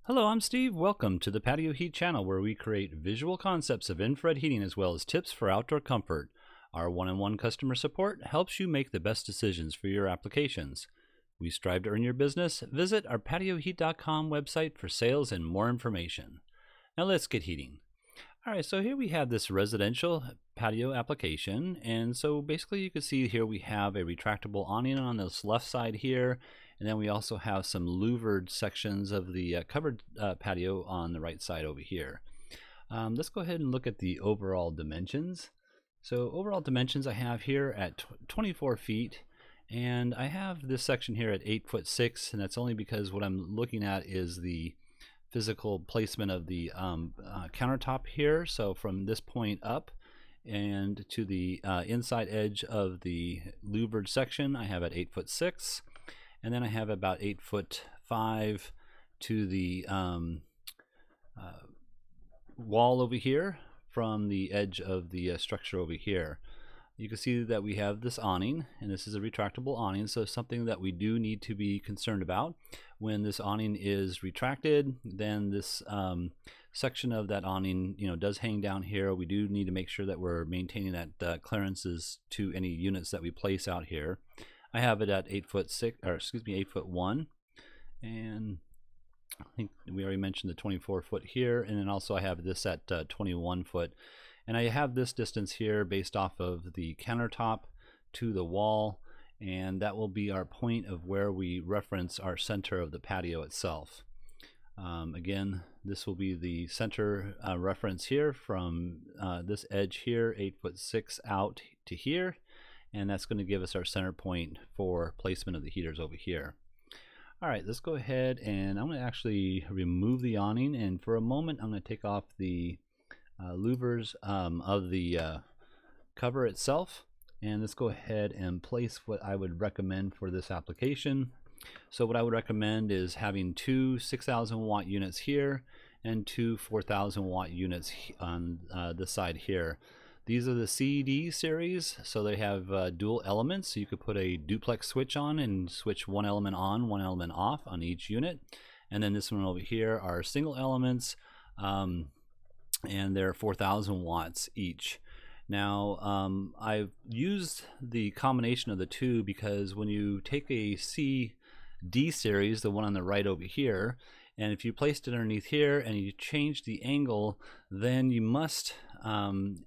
Hello, I'm Steve. Welcome to the Patio Heat channel, where we create visual concepts of infrared heating as well as tips for outdoor comfort. Our one-on-one customer support helps you make the best decisions for your applications. We strive to earn your business. Visit our patioheat.com website for sales and more information. Now let's get heating. All right, so here we have this residential patio application, and so basically you can see here we have a retractable awning on this left side here, and then we also have some louvered sections of the covered patio on the right side over here. Let's go ahead and look at the overall dimensions. So overall dimensions I have here at 24 feet, and I have this section here at 8'6", and that's only because what I'm looking at is the physical placement of the countertop here. So from this point up and to the inside edge of the louvered section, I have at 8'6", and then I have about 8'5" to the wall over here from the edge of the structure over here. You can see that we have this awning, and this is a retractable awning, so something that we do need to be concerned about. When this awning is retracted, then this section of that awning, does hang down here. We do need to make sure that we're maintaining that clearances to any units that we place out here. I have it at 8'1", and I think we already mentioned the 24 foot here, and then also I have this at 21 foot. And I have this distance here based off of the countertop to the wall, and that will be our point of where we reference our center of the patio itself. Again, this will be the center reference here from this edge here, 8'6" out to here, and that's going to give us our center point for placement of the heaters over here. All right, let's go ahead, and I'm going to actually remove the awning, and for a moment I'm going to take off the louvers of the cover itself, and let's go ahead and place what I would recommend for this application. So what I would recommend is having two 6,000 watt units here and two 4,000 watt units on this side here. These are the CD series, so they have dual elements, so you could put a duplex switch on and switch one element on, one element off on each unit. And then this one over here are single elements, and they're 4,000 watts each. Now I've used the combination of the two because when you take a CD series, the one on the right over here, and if you placed it underneath here and you change the angle, then you must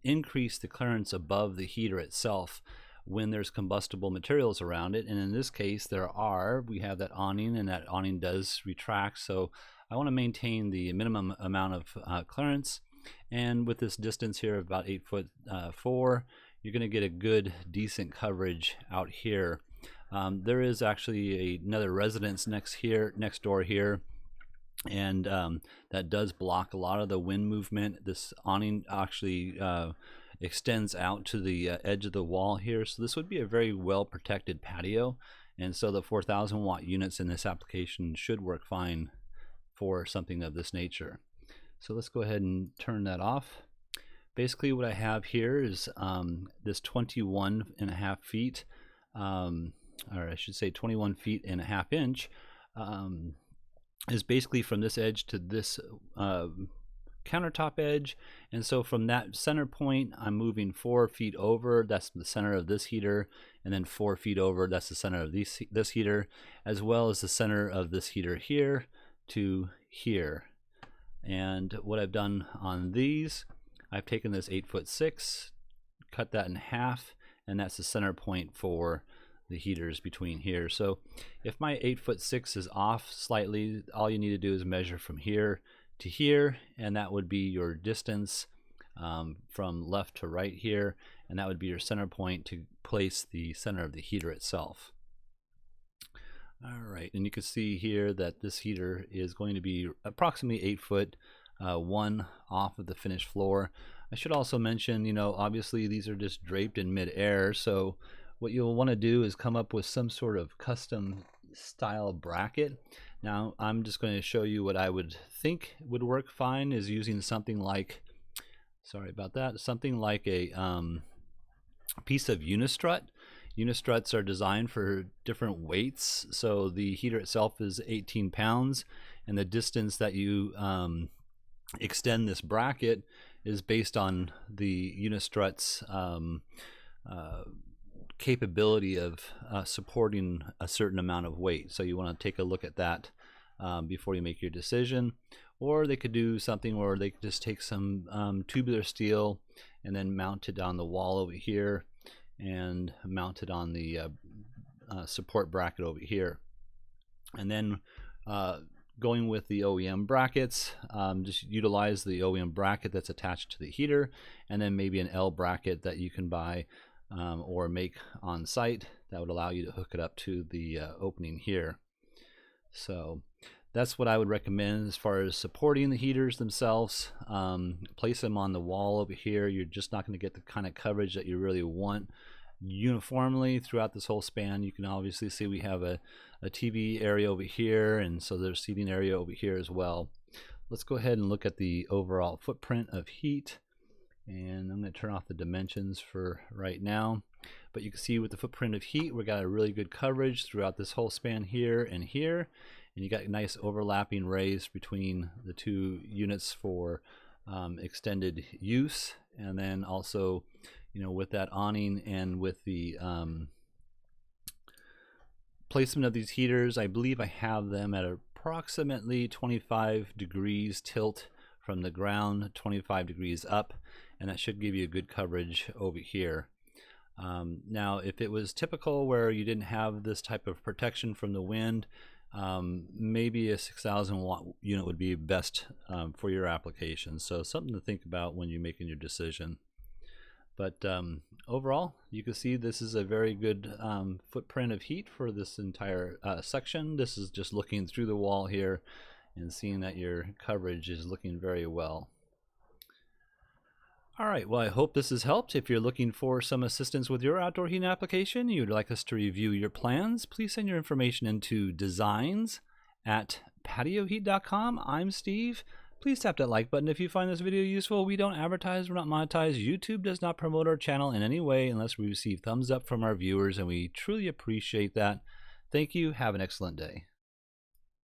increase the clearance above the heater itself when there's combustible materials around it. And in this case we have that awning, and that awning does retract, so I want to maintain the minimum amount of clearance. And with this distance here of about 8'4", you're going to get a good decent coverage out here. There is actually another residence next door here, and that does block a lot of the wind movement. This awning actually extends out to the edge of the wall here, so this would be a very well protected patio, and so the 4,000 watt units in this application should work fine for something of this nature. So let's go ahead and turn that off. Basically what I have here is this 21.5 feet, or I should say 21 feet and a half inch, is basically from this edge to this countertop edge. And so from that center point, I'm moving 4 feet over, that's the center of this heater, and then 4 feet over, that's the center of this heater, as well as the center of this heater here to here. And what I've done on these, I've taken this 8'6", cut that in half, and that's the center point for the heaters between here. So if my 8'6" is off slightly, all you need to do is measure from here to here, and that would be your distance from left to right here, and that would be your center point to place the center of the heater itself. All right, and you can see here that this heater is going to be approximately 8'1" off of the finished floor. I should also mention, obviously these are just draped in mid-air, so what you'll want to do is come up with some sort of custom style bracket. Now I'm just going to show you what I would think would work fine is using something like, something like a piece of unistrut. Unistruts are designed for different weights, so the heater itself is 18 pounds, and the distance that you extend this bracket is based on the unistrut's capability of supporting a certain amount of weight. So you want to take a look at that before you make your decision. Or they could do something where they could just take some tubular steel and then mount it on the wall over here and mount it on the support bracket over here. And then going with the OEM brackets, just utilize the OEM bracket that's attached to the heater, and then maybe an L bracket that you can buy or make on site that would allow you to hook it up to the opening here. So that's what I would recommend as far as supporting the heaters themselves. Place them on the wall over here. You're just not going to get the kind of coverage that you really want uniformly throughout this whole span. You can obviously see we have a TV area over here, and so there's seating area over here as well. Let's go ahead and look at the overall footprint of heat, and I'm going to turn off the dimensions for right now. But you can see with the footprint of heat, we got a really good coverage throughout this whole span here and here, and you got nice overlapping rays between the two units for extended use. And then also, you know, with that awning and with the placement of these heaters, I believe I have them at approximately 25 degrees tilt from the ground, 25 degrees up, and that should give you a good coverage over here. Now, if it was typical where you didn't have this type of protection from the wind, maybe a 6,000 watt unit would be best for your application. So something to think about when you're making your decision. But overall, you can see this is a very good footprint of heat for this entire section. This is just looking through the wall here and seeing that your coverage is looking very well. All right, well, I hope this has helped. If you're looking for some assistance with your outdoor heating application, you'd like us to review your plans, please send your information into designs@patioheat.com. I'm Steve. Please tap that like button if you find this video useful. We don't advertise, we're not monetized. YouTube does not promote our channel in any way unless we receive thumbs up from our viewers, and we truly appreciate that. Thank you. Have an excellent day.